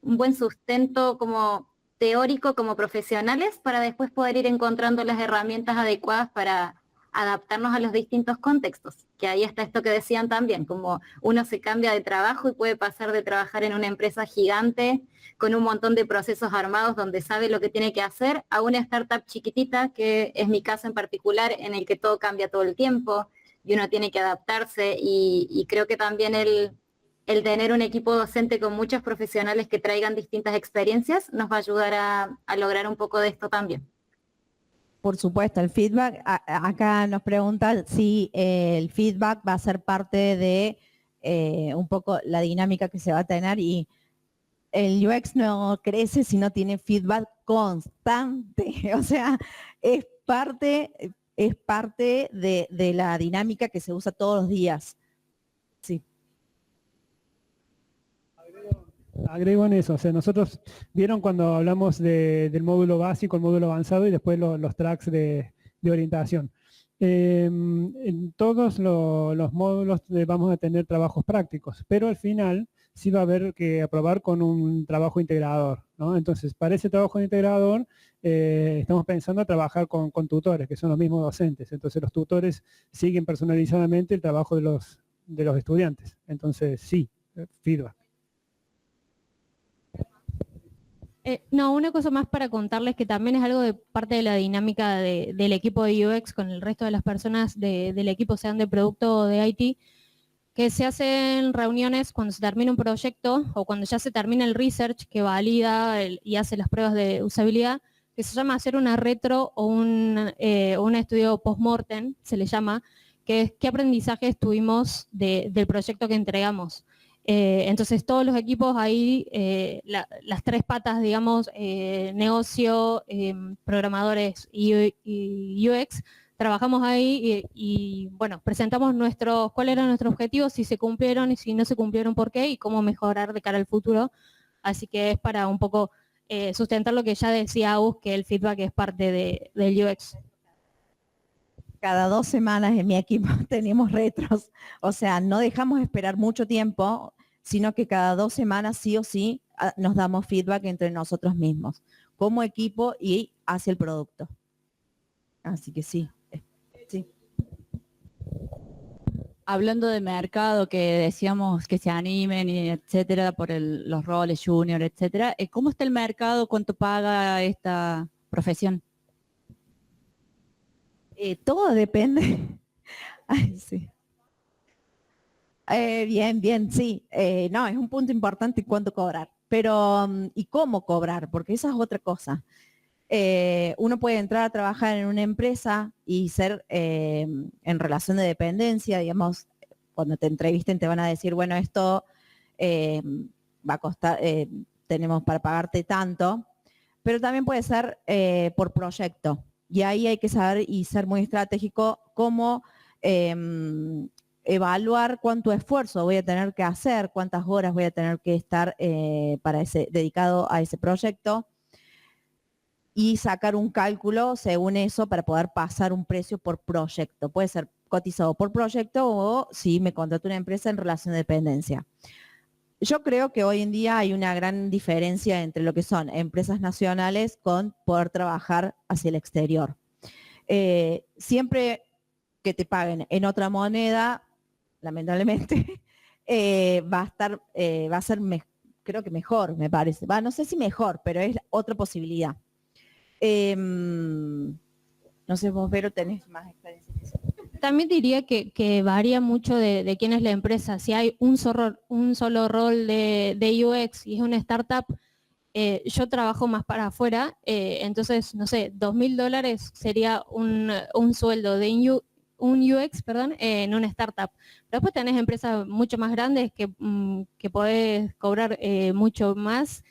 buen sustento como teórico, como profesionales, para después poder ir encontrando las herramientas adecuadas para adaptarnos a los distintos contextos, que ahí está esto que decían también, como uno se cambia de trabajo y puede pasar de trabajar en una empresa gigante con un montón de procesos armados donde sabe lo que tiene que hacer, a una startup chiquitita, que es mi caso en particular, en el que todo cambia todo el tiempo y uno tiene que adaptarse, y creo que también el tener un equipo docente con muchos profesionales que traigan distintas experiencias nos va a ayudar a lograr un poco de esto también.
Por supuesto, el feedback, acá nos preguntan si el feedback va a ser parte de un poco la dinámica que se va a tener, y el UX no crece si no tiene feedback constante, o sea, es parte de la dinámica que se usa todos los días. Sí.
Agrego en eso, o sea, nosotros vieron cuando hablamos del módulo básico, el módulo avanzado y después los tracks de orientación. En todos los módulos vamos a tener trabajos prácticos, pero al final sí va a haber que aprobar con un trabajo integrador, ¿no? Entonces, para ese trabajo integrador estamos pensando a trabajar con tutores, que son los mismos docentes. Entonces, los tutores siguen personalizadamente el trabajo de los estudiantes. Entonces, sí, feedback.
No, una cosa más para contarles que también es algo de parte de la dinámica del equipo de UX con el resto de las personas del equipo, sean de producto o de IT, que se hacen reuniones cuando se termina un proyecto o cuando ya se termina el research que valida y hace las pruebas de usabilidad, que se llama hacer una retro o un estudio post-mortem, se le llama, que es qué aprendizajes tuvimos del proyecto que entregamos. Entonces todos los equipos ahí, las tres patas, digamos, negocio, programadores y UX, trabajamos ahí y, bueno, presentamos cuáles eran nuestros objetivos, si se cumplieron y si no se cumplieron, por qué y cómo mejorar de cara al futuro. Así que es para un poco sustentar lo que ya decía Agus, que el feedback es parte del UX.
Cada 2 semanas en mi equipo tenemos retros, o sea, no dejamos esperar mucho tiempo, sino que cada 2 semanas sí o sí nos damos feedback entre nosotros mismos, como equipo y hacia el producto. Así que sí.
Hablando de mercado, que decíamos que se animen y etcétera por los roles junior, etcétera, ¿cómo está el mercado? ¿Cuánto paga esta profesión?
Todo depende. Ay, sí. Bien, sí. No, es un punto importante cuánto cobrar. Pero, ¿y cómo cobrar? Porque esa es otra cosa. Uno puede entrar a trabajar en una empresa y ser en relación de dependencia, digamos, cuando te entrevisten te van a decir, bueno, esto va a costar, tenemos para pagarte tanto, pero también puede ser por proyecto. Y ahí hay que saber y ser muy estratégico cómo evaluar cuánto esfuerzo voy a tener que hacer, cuántas horas voy a tener que estar dedicado a ese proyecto, y sacar un cálculo según eso para poder pasar un precio por proyecto. Puede ser cotizado por proyecto o si me contrata una empresa en relación de dependencia. Yo creo que hoy en día hay una gran diferencia entre lo que son empresas nacionales con poder trabajar hacia el exterior. Siempre que te paguen en otra moneda, lamentablemente, va a ser, creo que mejor, me parece. No sé si mejor, pero es otra posibilidad. No sé, vos, Vero, tenés más experiencia que eso.
También diría que varía mucho de quién es la empresa. Si hay un solo rol de UX y es una startup, yo trabajo más para afuera, entonces, no sé, $2.000 sería un sueldo de un UX, perdón, en una startup. Pero después tenés empresas mucho más grandes que podés cobrar mucho más,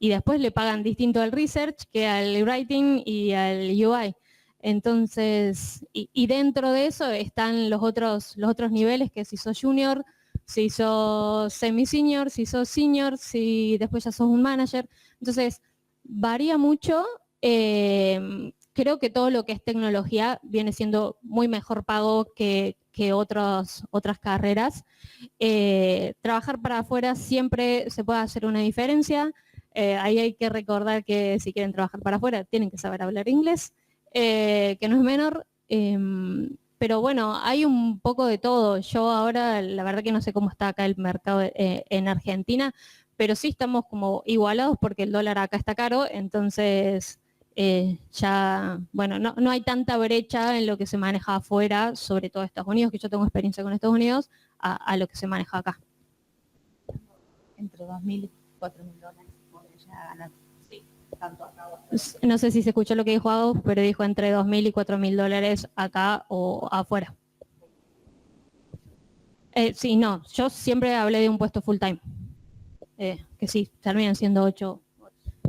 y después le pagan distinto al research que al writing y al UI. Entonces, y dentro de eso están los otros niveles, que si sos junior, si sos semi-senior, si sos senior, si después ya sos un manager. Entonces, varía mucho. Creo que todo lo que es tecnología viene siendo muy mejor pago que otras carreras. Trabajar para afuera siempre se puede hacer una diferencia. Ahí hay que recordar que si quieren trabajar para afuera tienen que saber hablar inglés, que no es menor. Pero bueno, hay un poco de todo. Yo ahora, la verdad que no sé cómo está acá el mercado en Argentina, pero sí estamos como igualados porque el dólar acá está caro, entonces ya, bueno, no hay tanta brecha en lo que se maneja afuera, sobre todo Estados Unidos, que yo tengo experiencia con Estados Unidos, a lo que se maneja acá.
Entre $2.000 y $4.000 ya ganar. Sí, tanto acá.
No sé si se escuchó lo que dijo Agus, pero dijo entre $2.000 y $4.000 acá o afuera. Sí, no, yo siempre hablé de un puesto full time, que sí, terminan siendo 8.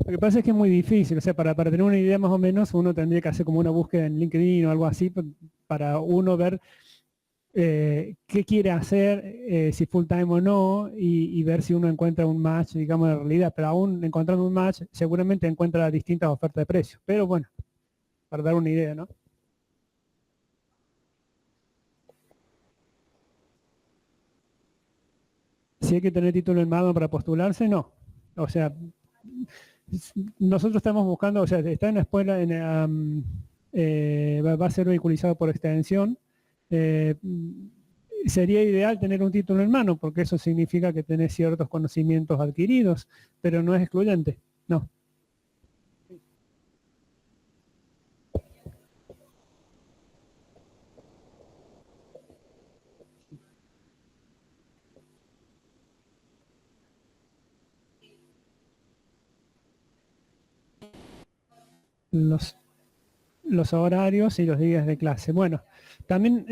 Lo que pasa es que es muy difícil, o sea, para tener una idea más o menos, uno tendría que hacer como una búsqueda en LinkedIn o algo así, para uno ver qué quiere hacer, si full time o no, y ver si uno encuentra un match, digamos, de realidad. Pero aún encontrando un match, seguramente encuentra distintas ofertas de precio. Pero bueno, para dar una idea, ¿no? Si hay que tener título en mano para postularse, no. O sea, nosotros estamos buscando, o sea, está en la escuela, va a ser vehiculizado por extensión. Sería ideal tener un título en mano, porque eso significa que tenés ciertos conocimientos adquiridos, pero no es excluyente, no. los horarios y los días de clase. Bueno, también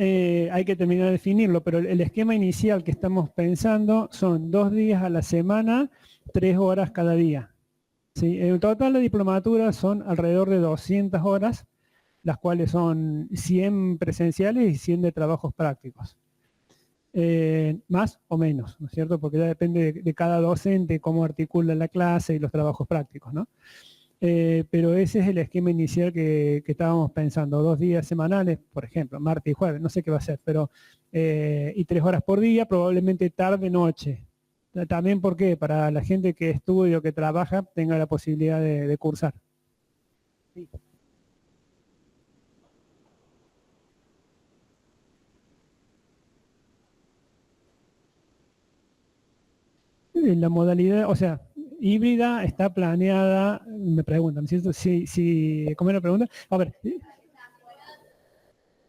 hay que terminar de definirlo, pero el esquema inicial que estamos pensando son 2 días a la semana, 3 horas cada día. ¿Sí? En total la diplomatura son alrededor de 200 horas, las cuales son 100 presenciales y 100 de trabajos prácticos. Más o menos, ¿no es cierto? Porque ya depende de cada docente cómo articula la clase y los trabajos prácticos, ¿no? Pero ese es el esquema inicial que estábamos pensando, 2 días semanales, por ejemplo, martes y jueves, no sé qué va a ser, pero y 3 horas por día, probablemente tarde-noche. También porque para la gente que estudia o que trabaja tenga la posibilidad de cursar. Sí. La modalidad, o sea, híbrida está planeada, me preguntan, ¿cierto? ¿Cómo era la pregunta? A ver,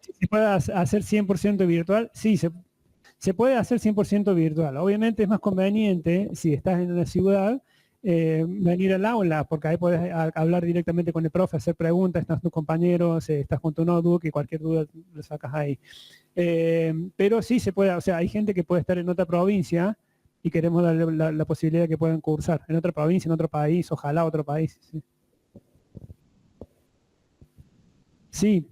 si se puede hacer 100% virtual, sí, se puede hacer 100% virtual. Obviamente es más conveniente, si estás en una ciudad, venir al aula, porque ahí puedes hablar directamente con el profe, hacer preguntas, están tus compañeros, estás con tu notebook y cualquier duda lo sacas ahí. Pero sí se puede, o sea, hay gente que puede estar en otra provincia y queremos darle la posibilidad de que puedan cursar en otra provincia, en otro país, ojalá otro país. Sí. Sí.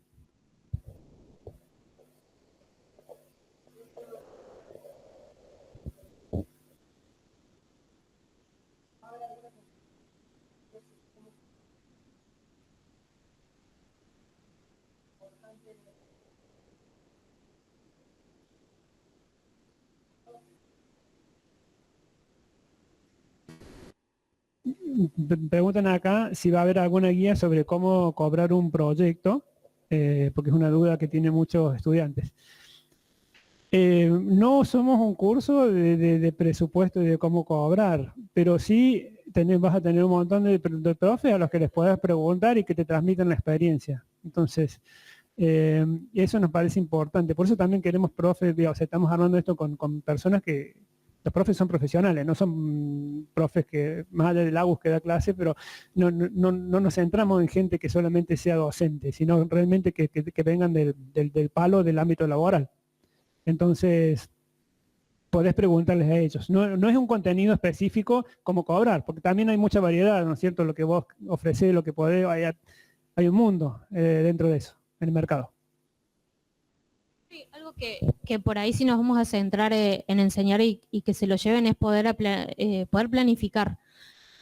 Preguntan acá si va a haber alguna guía sobre cómo cobrar un proyecto, porque es una duda que tienen muchos estudiantes. No somos un curso de presupuesto y de cómo cobrar, pero sí vas a tener un montón de profes a los que les puedas preguntar y que te transmitan la experiencia. Entonces, eso nos parece importante. Por eso también queremos profes, o sea, estamos hablando esto con personas que, los profes son profesionales, no son profes que, más allá de la que da clase, pero no nos centramos en gente que solamente sea docente, sino realmente que vengan del palo del ámbito laboral. Entonces, podés preguntarles a ellos. No es un contenido específico como cobrar, porque también hay mucha variedad, ¿no es cierto? Lo que vos ofrecés, lo que podés, hay un mundo dentro de eso, en el mercado.
Sí, algo que por ahí sí nos vamos a centrar en enseñar y que se lo lleven es poder planificar.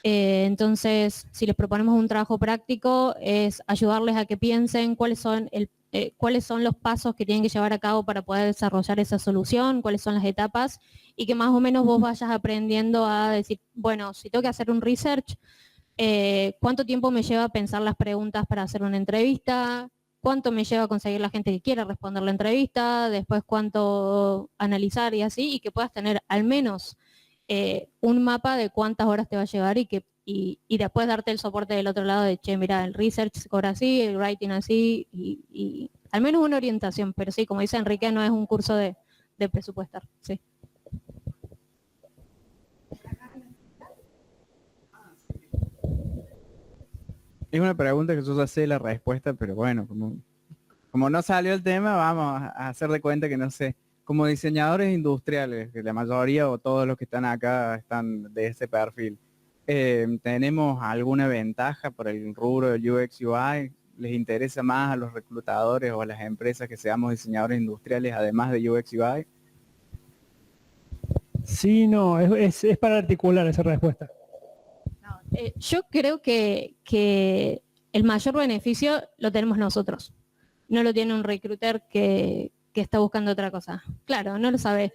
Entonces, si les proponemos un trabajo práctico, es ayudarles a que piensen cuáles son los pasos que tienen que llevar a cabo para poder desarrollar esa solución, cuáles son las etapas, y que más o menos vos vayas aprendiendo a decir, bueno, si tengo que hacer un research, ¿cuánto tiempo me lleva a pensar las preguntas para hacer una entrevista? ¿Cuánto me lleva a conseguir la gente que quiera responder la entrevista? Después, ¿cuánto analizar y así? Y que puedas tener al menos un mapa de cuántas horas te va a llevar y después darte el soporte del otro lado de, che, mira, el research se cobra así, el writing así, y al menos una orientación. Pero sí, como dice Enrique, no es un curso de presupuestar. Sí.
Es una pregunta que yo ya sé la respuesta, pero bueno, como no salió el tema, vamos a hacer de cuenta que no sé. Como diseñadores industriales, que la mayoría o todos los que están acá están de ese perfil, ¿tenemos alguna ventaja por el rubro del UX UI? ¿Les interesa más a los reclutadores o a las empresas que seamos diseñadores industriales además de UX UI?
Sí, no, es para articular esa respuesta.
Yo creo que el mayor beneficio lo tenemos nosotros. No lo tiene un recruiter que está buscando otra cosa. Claro, no lo sabe.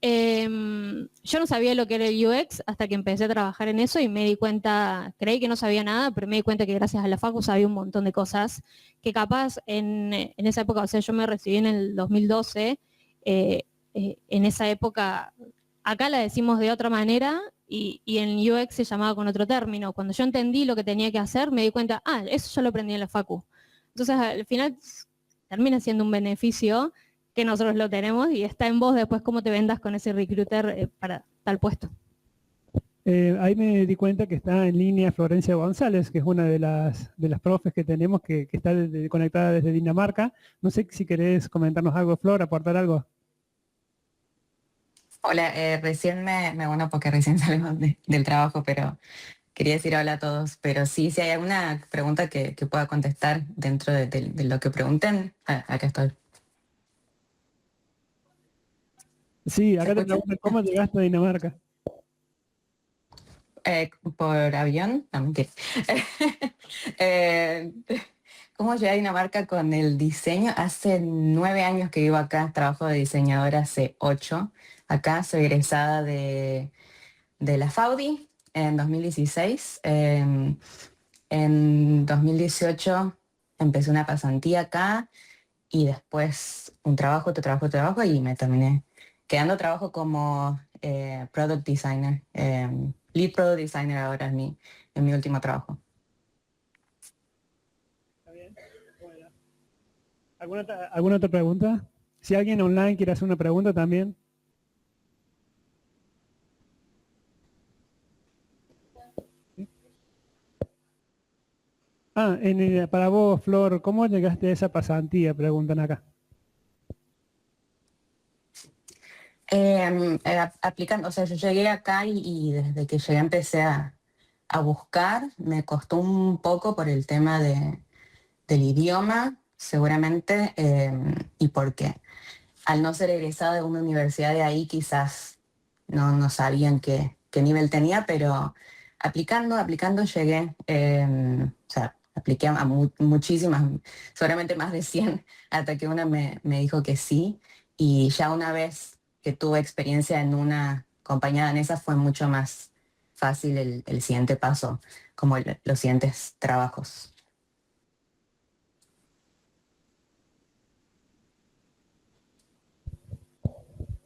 Yo no sabía lo que era el UX hasta que empecé a trabajar en eso y me di cuenta, creí que no sabía nada, pero me di cuenta que gracias a la facu sabía un montón de cosas que capaz en esa época, o sea, yo me recibí en el 2012, en esa época, acá la decimos de otra manera y en UX se llamaba con otro término. Cuando yo entendí lo que tenía que hacer, me di cuenta, eso yo lo aprendí en la facu. Entonces, al final, termina siendo un beneficio que nosotros lo tenemos y está en vos después cómo te vendas con ese recruiter para tal puesto.
Ahí me di cuenta que está en línea Florencia González, que es una de las profes que tenemos que está conectada desde Dinamarca. No sé si querés comentarnos algo, Flor, aportar algo.
Hola, recién bueno, porque recién salimos del trabajo, pero quería decir hola a todos. Pero sí, si hay alguna pregunta que pueda contestar dentro de lo que pregunten, acá estoy.
Sí, acá te preguntan cómo llegaste a Dinamarca.
Por avión, no mentira. Eh, ¿Cómo llegué a Dinamarca con el diseño? Hace 9 años que vivo acá, trabajo de diseñadora hace 8. Acá soy egresada de la FAUDI en 2016. En 2018 empecé una pasantía acá y después un trabajo, otro trabajo y me terminé quedando trabajo como product designer. Lead product designer ahora en mi último trabajo.
Está bien. Bueno. ¿Alguna otra pregunta? Si alguien online quiere hacer una pregunta también. Para vos, Flor, ¿cómo llegaste a esa pasantía? Preguntan acá.
Aplicando, o sea, yo llegué acá y desde que llegué empecé a buscar, me costó un poco por el tema del idioma, seguramente, y porque al no ser egresada de una universidad de ahí, quizás no sabían qué nivel tenía, pero aplicando llegué, o sea, apliqué a muchísimas, seguramente más de 100, hasta que una me dijo que sí, y ya una vez que tuve experiencia en una compañía danesa fue mucho más fácil el siguiente paso, como los siguientes trabajos.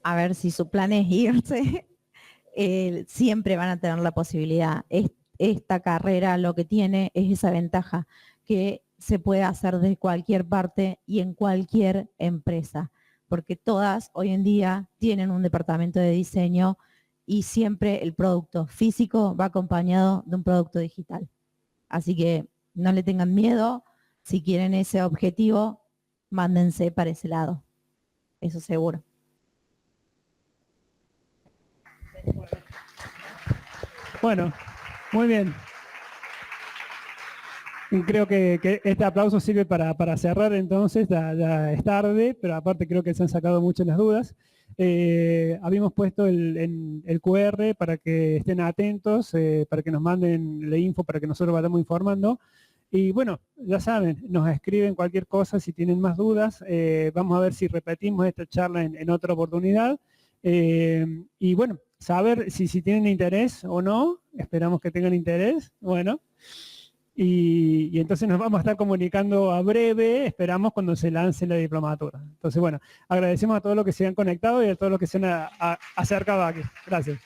A ver, si su plan es irse, siempre van a tener la posibilidad. Esta carrera lo que tiene es esa ventaja, que se puede hacer de cualquier parte y en cualquier empresa, porque todas hoy en día tienen un departamento de diseño y siempre el producto físico va acompañado de un producto digital. Así que no le tengan miedo, si quieren ese objetivo, mándense para ese lado, eso seguro.
Bueno, muy bien. Y creo que este aplauso sirve para cerrar entonces, ya es tarde, pero aparte creo que se han sacado muchas las dudas. Habíamos puesto el QR para que estén atentos, para que nos manden la info, para que nosotros vayamos informando. Y bueno, ya saben, nos escriben cualquier cosa si tienen más dudas. Vamos a ver si repetimos esta charla en otra oportunidad. Y bueno, saber si tienen interés o no, esperamos que tengan interés, bueno, y entonces nos vamos a estar comunicando a breve, esperamos cuando se lance la diplomatura. Entonces bueno, agradecemos a todos los que se han conectado y a todos los que se han acercado aquí. Gracias.